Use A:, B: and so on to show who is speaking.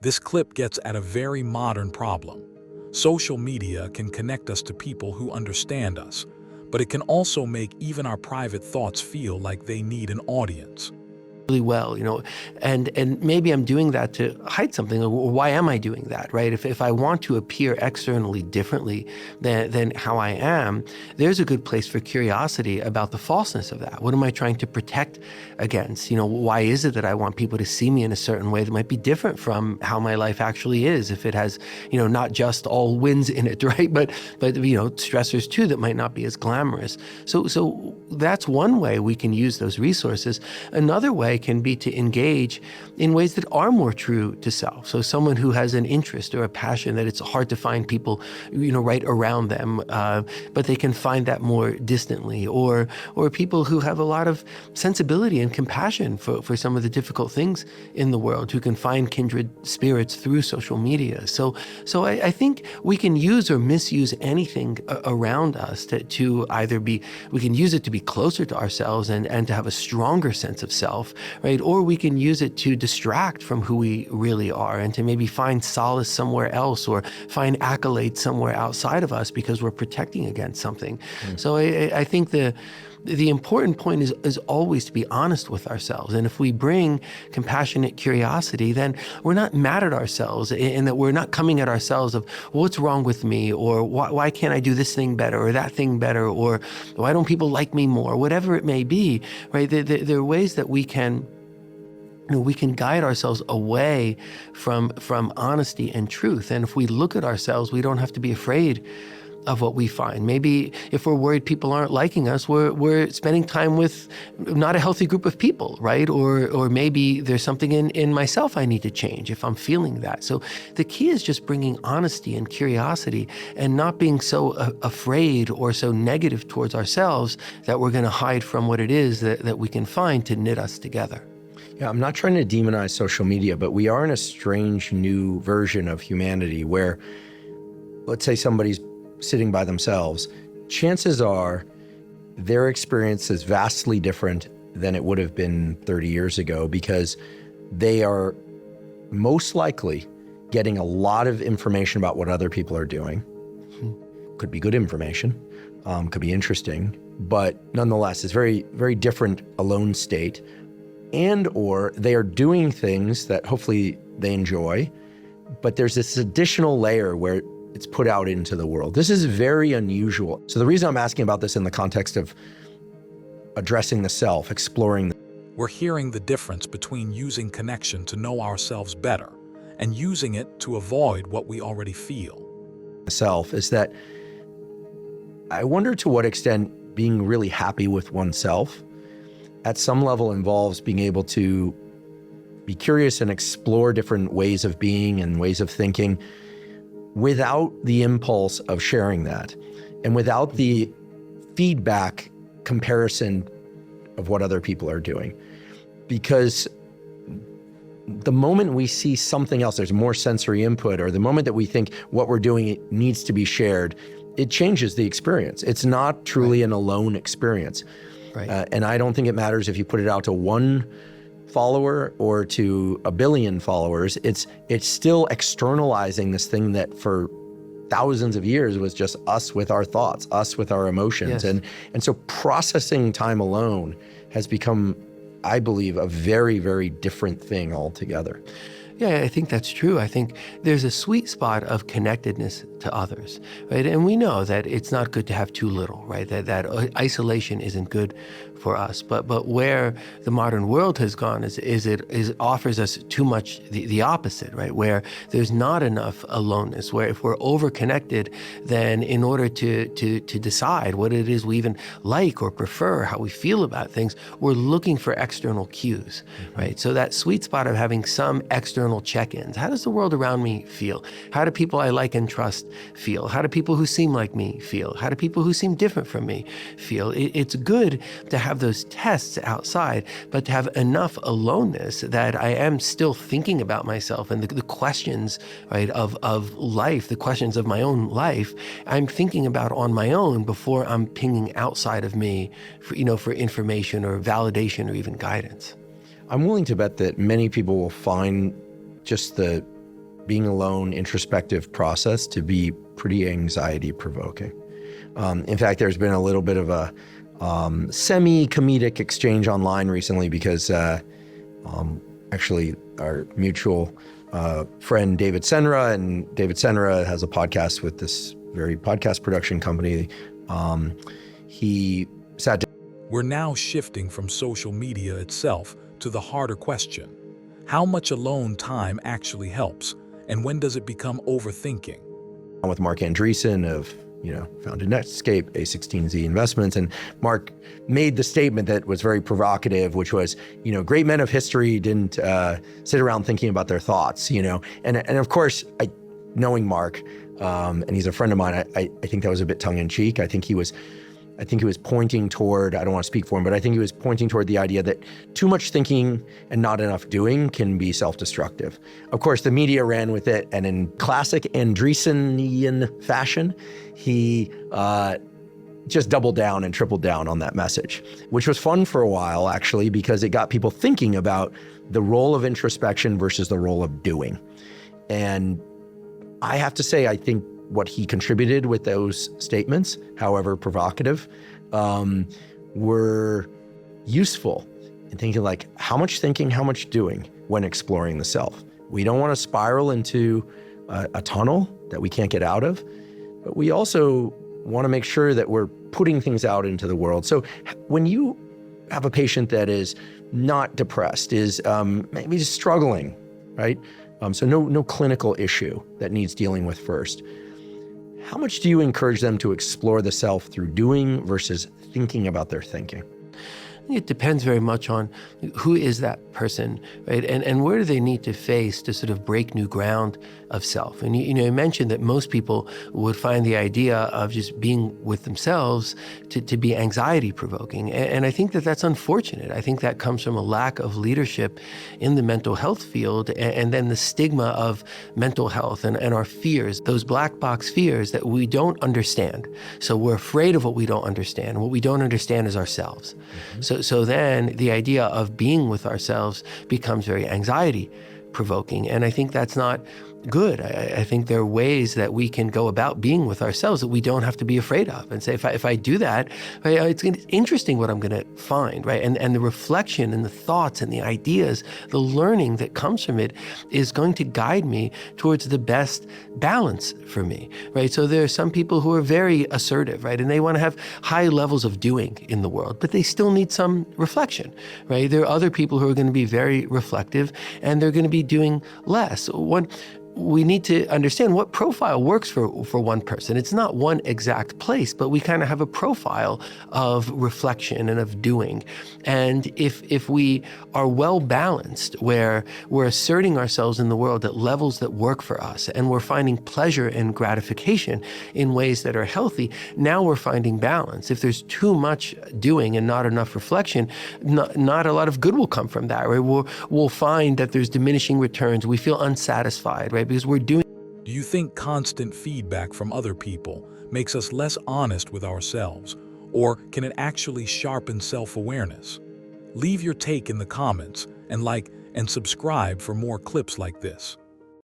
A: This clip gets at a very modern problem. Social media can connect us to people who understand us, but it can also make even our private thoughts feel like they need an audience.
B: Really well, and maybe I'm doing that to hide something. Or why am I doing that, right? If I want to appear externally differently than how I am, there's a good place for curiosity about the falseness of that. What am I trying to protect against? Why is it that I want people to see me in a certain way that might be different from how my life actually is? If it has, not just all wins in it, right? But stressors too that might not be as glamorous. So that's one way we can use those resources. Another way can be to engage in ways that are more true to self. So someone who has an interest or a passion that it's hard to find people, right around them, but they can find that more distantly, or people who have a lot of sensibility and compassion for some of the difficult things in the world, who can find kindred spirits through social media. So I think we can use or misuse anything around us to either be, we can use it to be closer to ourselves and to have a stronger sense of self, right? Or we can use it to distract from who we really are and to maybe find solace somewhere else or find accolades somewhere outside of us because we're protecting against something. So I think the important point is always to be honest with ourselves. And if we bring compassionate curiosity, then we're not mad at ourselves, in that we're not coming at ourselves of, well, what's wrong with me? Or why can't I do this thing better or that thing better? Or why don't people like me more? Whatever it may be, right? There are ways that we can guide ourselves away from honesty and truth. And if we look at ourselves, we don't have to be afraid of what we find. Maybe if we're worried people aren't liking us, we're spending time with not a healthy group of people, right? Or maybe there's something in myself I need to change if I'm feeling that. So the key is just bringing honesty and curiosity and not being so afraid or so negative towards ourselves that we're going to hide from what it is that we can find to knit us together.
C: Yeah, I'm not trying to demonize social media, but we are in a strange new version of humanity where, let's say somebody's sitting by themselves, chances are their experience is vastly different than it would have been 30 years ago, because they are most likely getting a lot of information about what other people are doing. Could be good information, could be interesting, but nonetheless, it's very, very different alone state. And or they are doing things that hopefully they enjoy, but there's this additional layer where it's put out into the world. This is very unusual. So the reason I'm asking about this in the context of addressing the self, exploring
A: We're hearing the difference between using connection to know ourselves better and using it to avoid what we already feel.
C: the self, is that I wonder to what extent being really happy with oneself at some level involves being able to be curious and explore different ways of being and ways of thinking without the impulse of sharing that and without the feedback comparison of what other people are doing. Because the moment we see something else, there's more sensory input, or the moment that we think what we're doing needs to be shared, it changes the experience. It's not truly an alone experience.
B: Right.
C: And I don't think it matters if you put it out to one follower or to a billion followers. It's still externalizing this thing that for thousands of years was just us with our thoughts, us with our emotions.
B: Yes.
C: And so processing time alone has become, I believe, a very, very different thing altogether.
B: Yeah, I think that's true. I think there's a sweet spot of connectedness to others, right? And we know that it's not good to have too little, right? That isolation isn't good for us. But where the modern world has gone is it offers us too much the opposite, right? Where there's not enough aloneness, where if we're over-connected, then in order to decide what it is we even like or prefer, how we feel about things, we're looking for external cues, right? So that sweet spot of having some external check-ins. How does the world around me feel? How do people I like and trust feel? How do people who seem like me feel? How do people who seem different from me feel? It's good to have those tests outside, but to have enough aloneness that I am still thinking about myself and the questions, right, of life, the questions of my own life, I'm thinking about on my own before I'm pinging outside of me for information or validation or even guidance.
C: I'm willing to bet that many people will find just the being alone, introspective process to be pretty anxiety provoking. In fact, there's been a little bit of a semi-comedic exchange online recently because actually our mutual friend David Senra, and David Senra has a podcast with this very podcast production company. He sat down.
A: We're now shifting from social media itself to the harder question: how much alone time actually helps, and when does it become overthinking?
C: With Mark Andreessen of, founded Netscape, A16Z Investments, and Mark made the statement that was very provocative, which was, great men of history didn't sit around thinking about their thoughts, and of course, knowing Mark, and he's a friend of mine, I think that was a bit tongue in cheek. I think he was pointing toward, I don't want to speak for him, but I think he was pointing toward the idea that too much thinking and not enough doing can be self-destructive. Of course, the media ran with it, and in classic Andreessenian fashion, he just doubled down and tripled down on that message, which was fun for a while, actually, because it got people thinking about the role of introspection versus the role of doing. And I have to say, I think what he contributed with those statements, however provocative, were useful in thinking like, how much thinking, how much doing when exploring the self. We don't want to spiral into a tunnel that we can't get out of, but we also want to make sure that we're putting things out into the world. So when you have a patient that is not depressed, is maybe just struggling, right? So no clinical issue that needs dealing with first. How much do you encourage them to explore the self through doing versus thinking about their thinking?
B: It depends very much on who is that person, right? And where do they need to face to sort of break new ground of self? And you mentioned that most people would find the idea of just being with themselves to be anxiety provoking. And I think that that's unfortunate. I think that comes from a lack of leadership in the mental health field, and then the stigma of mental health and our fears, those black box fears that we don't understand. So we're afraid of what we don't understand. What we don't understand is ourselves. Mm-hmm. So then the idea of being with ourselves becomes very anxiety provoking. And I think that's not good. I think there are ways that we can go about being with ourselves that we don't have to be afraid of, and say, if I do that, right, it's interesting what I'm going to find, right? And the reflection and the thoughts and the ideas, the learning that comes from it is going to guide me towards the best balance for me, right? So there are some people who are very assertive, right? And they want to have high levels of doing in the world, but they still need some reflection, right? There are other people who are going to be very reflective and they're going to be doing less. We need to understand what profile works for one person. It's not one exact place, but we kind of have a profile of reflection and of doing. And if we are well balanced, where we're asserting ourselves in the world at levels that work for us, and we're finding pleasure and gratification in ways that are healthy, now we're finding balance. If there's too much doing and not enough reflection, not a lot of good will come from that, right? We'll find that there's diminishing returns. We feel unsatisfied, right? Because we're doing.
A: Do you think constant feedback from other people makes us less honest with ourselves, or can it actually sharpen self-awareness? Leave your take in the comments and like and subscribe for more clips like this.